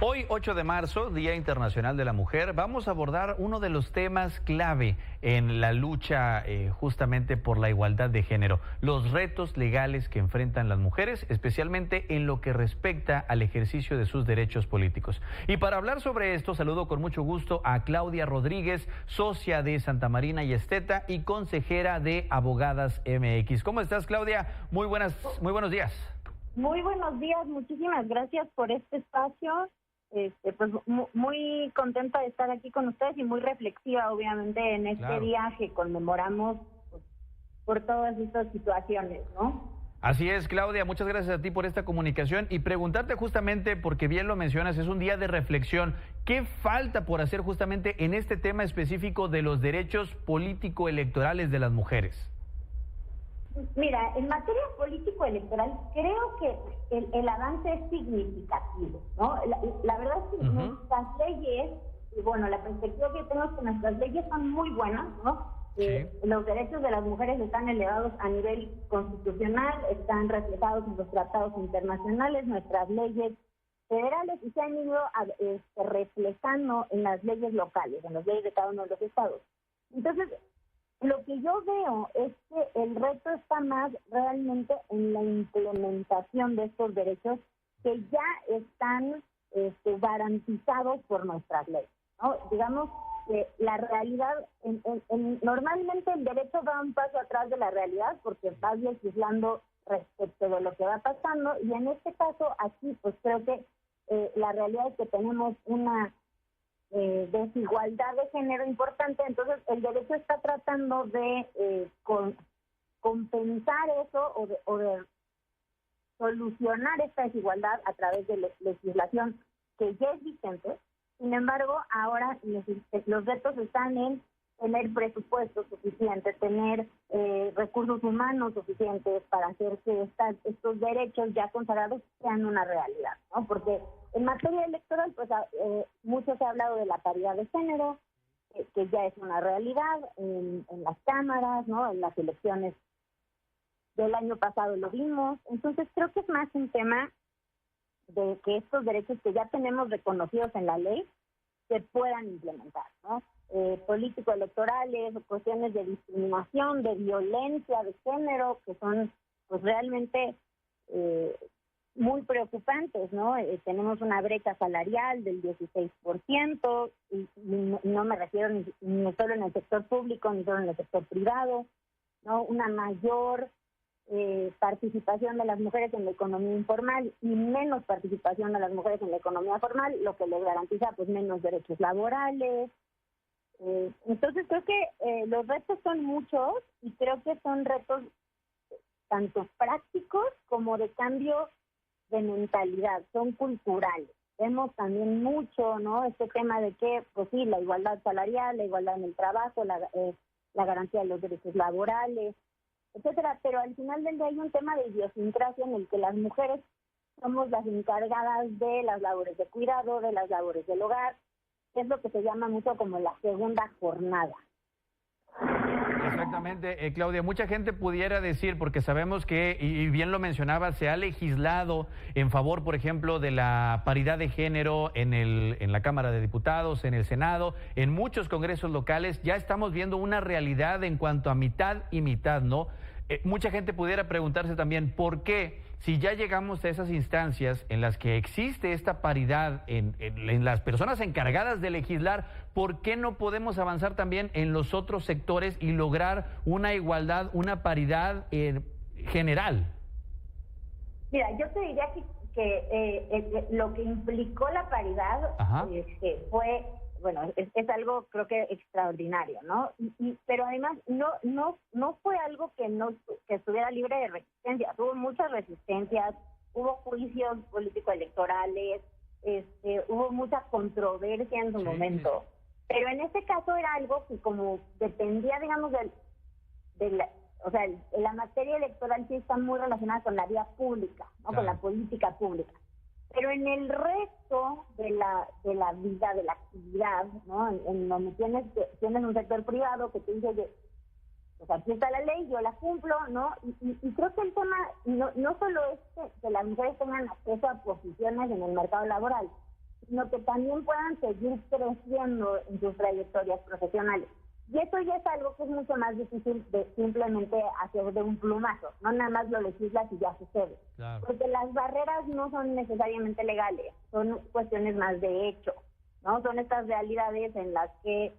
Hoy, 8 de marzo, Día Internacional de la Mujer, vamos a abordar uno de los temas clave en la lucha justamente por la igualdad de género, los retos legales que enfrentan las mujeres, especialmente en lo que respecta al ejercicio de sus derechos políticos. Y para hablar sobre esto, saludo con mucho gusto a Claudia Rodríguez, socia de Santa Marina y Esteta y consejera de Abogadas MX. ¿Cómo estás, Claudia? Muy buenos días. Muy buenos días, muchísimas gracias por este espacio. Pues muy contenta de estar aquí con ustedes y muy reflexiva, obviamente, en este día que conmemoramos pues, por todas estas situaciones, ¿no? Así es, Claudia, muchas gracias a ti por esta comunicación y preguntarte justamente, porque bien lo mencionas, es un día de reflexión. ¿Qué falta por hacer justamente en este tema específico de los derechos político-electorales de las mujeres? Mira, en materia político-electoral creo que el avance es significativo, ¿no? La verdad es que nuestras leyes, y bueno, la perspectiva que tengo es que nuestras leyes son muy buenas, ¿no? Sí. Los derechos de las mujeres están elevados a nivel constitucional, están reflejados en los tratados internacionales, nuestras leyes federales, y se han ido reflejando en las leyes locales, en las leyes de cada uno de los estados. Entonces, lo que yo veo es que el reto está más realmente en la implementación de estos derechos que ya están garantizados por nuestras leyes, ¿no? Digamos que la realidad, normalmente el derecho da un paso atrás de la realidad porque vas legislando respecto de lo que va pasando, y en este caso aquí pues creo que la realidad es que tenemos una desigualdad de género importante. Entonces el derecho está tratando de compensar eso o de solucionar esta desigualdad a través de legislación que ya es vigente. Sin embargo, ahora los retos están en tener presupuesto suficiente, tener recursos humanos suficientes para hacer que estos derechos ya consagrados sean una realidad, ¿no? Porque en materia electoral, pues mucho se ha hablado de la paridad de género, que ya es una realidad en las cámaras, ¿no? En las elecciones del año pasado lo vimos. Entonces creo que es más un tema de que estos derechos que ya tenemos reconocidos en la ley se puedan implementar, ¿no? Político-electorales o cuestiones de discriminación, de violencia de género, que son pues realmente muy preocupantes, ¿no? Tenemos una brecha salarial del 16%, y no me refiero ni solo en el sector público, ni solo en el sector privado, ¿no? Una mayor participación de las mujeres en la economía informal y menos participación de las mujeres en la economía formal, lo que les garantiza pues menos derechos laborales. Entonces creo que los retos son muchos, y creo que son retos tanto prácticos como de cambio de mentalidad, son culturales. Vemos también mucho, ¿no? Este tema de que, pues sí, la igualdad salarial, la igualdad en el trabajo, la garantía de los derechos laborales, etcétera, pero al final del día hay un tema de idiosincrasia en el que las mujeres somos las encargadas de las labores de cuidado, de las labores del hogar, que es lo que se llama mucho como la segunda jornada. Exactamente, Claudia, mucha gente pudiera decir, porque sabemos que, y bien lo mencionaba, se ha legislado en favor, por ejemplo, de la paridad de género en la Cámara de Diputados, en el Senado, en muchos congresos locales. Ya estamos viendo una realidad en cuanto a mitad y mitad, ¿no? Mucha gente pudiera preguntarse también, ¿por qué? Si ya llegamos a esas instancias en las que existe esta paridad en las personas encargadas de legislar, ¿por qué no podemos avanzar también en los otros sectores y lograr una igualdad, una paridad general? Mira, yo te diría que lo que implicó la paridad fue, bueno, es algo creo que extraordinario, ¿no? Pero además no fue algo que estuviera libre de resistencias. Hubo muchas resistencias, hubo juicios político-electorales, hubo mucha controversia en su momento. Pero en este caso era algo que como dependía, digamos, la materia electoral sí está muy relacionada con la vida pública, ¿no? Claro. Con la política pública. Pero en el resto de la vida, de la actividad, ¿no? En donde tienes un sector privado que te dice que pues aquí está la ley, yo la cumplo, ¿no? Y creo que el tema no solo es que las mujeres tengan acceso a posiciones en el mercado laboral, sino que también puedan seguir creciendo en sus trayectorias profesionales. Y eso ya es algo que es mucho más difícil de simplemente hacer de un plumazo, no nada más lo legislas y ya sucede. Claro. Porque las barreras no son necesariamente legales, son cuestiones más de hecho, ¿no? Son estas realidades en las que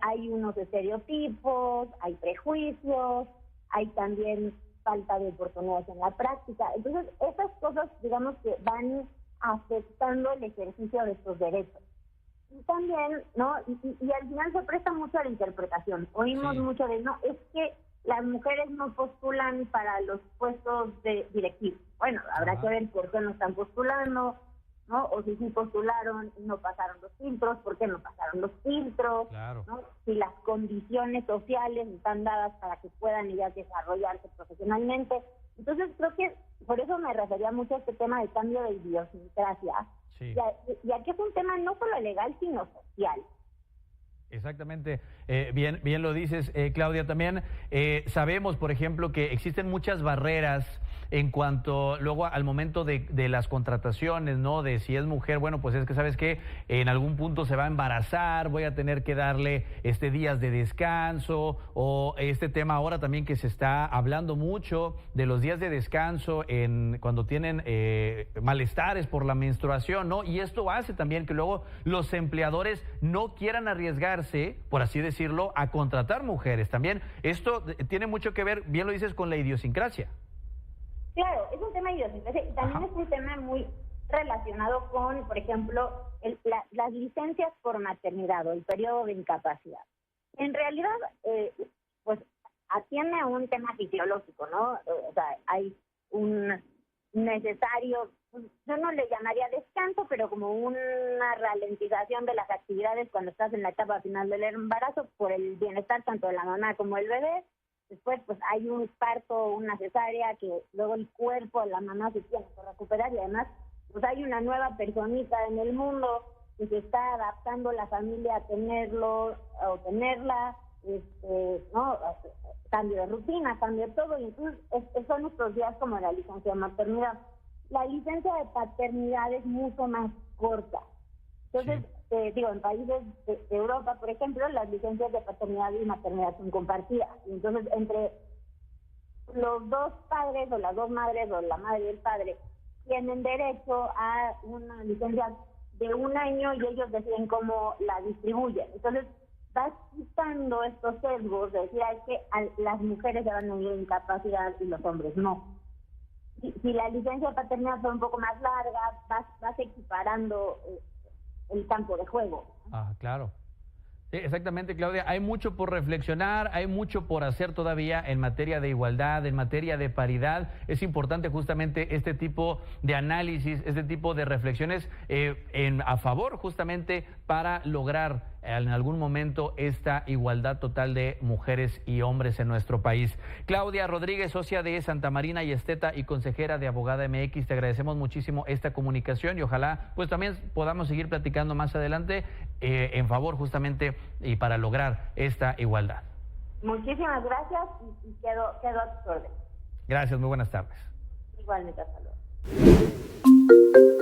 hay unos estereotipos, hay prejuicios, hay también falta de oportunidades en la práctica. Entonces, esas cosas, digamos que van afectando el ejercicio de estos derechos. Y también, ¿no? Y al final se presta mucho a la interpretación. Oímos mucho de, no, es que las mujeres no postulan para los puestos de directivos. Bueno, habrá que ver por qué no están postulando, ¿no? O si sí postularon y no pasaron los filtros, ¿por qué no pasaron los filtros? Claro. ¿No? Si las condiciones sociales están dadas para que puedan ellas desarrollarse profesionalmente. Entonces creo que por eso me refería mucho a este tema del cambio de idiosincrasia, ya que es un tema no solo legal, sino social. Exactamente, bien lo dices, Claudia. También sabemos, por ejemplo, que existen muchas barreras en cuanto luego al momento de las contrataciones, ¿no? De si es mujer, bueno, pues es que sabes que en algún punto se va a embarazar, voy a tener que darle días de descanso, o este tema ahora también que se está hablando mucho de los días de descanso cuando tienen malestares por la menstruación, ¿no? Y esto hace también que luego los empleadores no quieran arriesgarse, por así decirlo, a contratar mujeres. También esto tiene mucho que ver, bien lo dices, con la idiosincrasia. Claro, es un tema idiosincrasia y también es un tema muy relacionado con, por ejemplo, las licencias por maternidad o el periodo de incapacidad. En realidad, pues atiende a un tema fisiológico, ¿no? O sea, hay un necesario, yo no le llamaría descanso, pero como una ralentización de las actividades cuando estás en la etapa final del embarazo por el bienestar tanto de la mamá como del bebé. Después, pues hay un parto, una cesárea, que luego el cuerpo de la mamá se tiene que recuperar y además, pues hay una nueva personita en el mundo que se está adaptando la familia a tenerlo o tenerla, ¿no? Cambio de rutina, cambio de todo, y entonces son estos días como la licencia de maternidad. La licencia de paternidad es mucho más corta. Entonces, en países de Europa, por ejemplo, las licencias de paternidad y maternidad son compartidas. Y entonces, entre los dos padres o las dos madres o la madre y el padre tienen derecho a una licencia de 1 año y ellos deciden cómo la distribuyen. Entonces, vas quitando estos sesgos de decir, es que las mujeres se van a unir incapacidad y los hombres no. Si la licencia de paternidad fue un poco más larga, vas equiparando el campo de juego. Claro. Sí, exactamente, Claudia. Hay mucho por reflexionar, hay mucho por hacer todavía en materia de igualdad, en materia de paridad. Es importante justamente este tipo de análisis, este tipo de reflexiones a favor justamente para lograr en algún momento esta igualdad total de mujeres y hombres en nuestro país. Claudia Rodríguez, socia de Santa Marina y Esteta y consejera de Abogada MX, te agradecemos muchísimo esta comunicación y ojalá pues también podamos seguir platicando más adelante en favor justamente y para lograr esta igualdad. Muchísimas gracias y quedo a tus órdenes. Gracias, muy buenas tardes. Igualmente, hasta luego.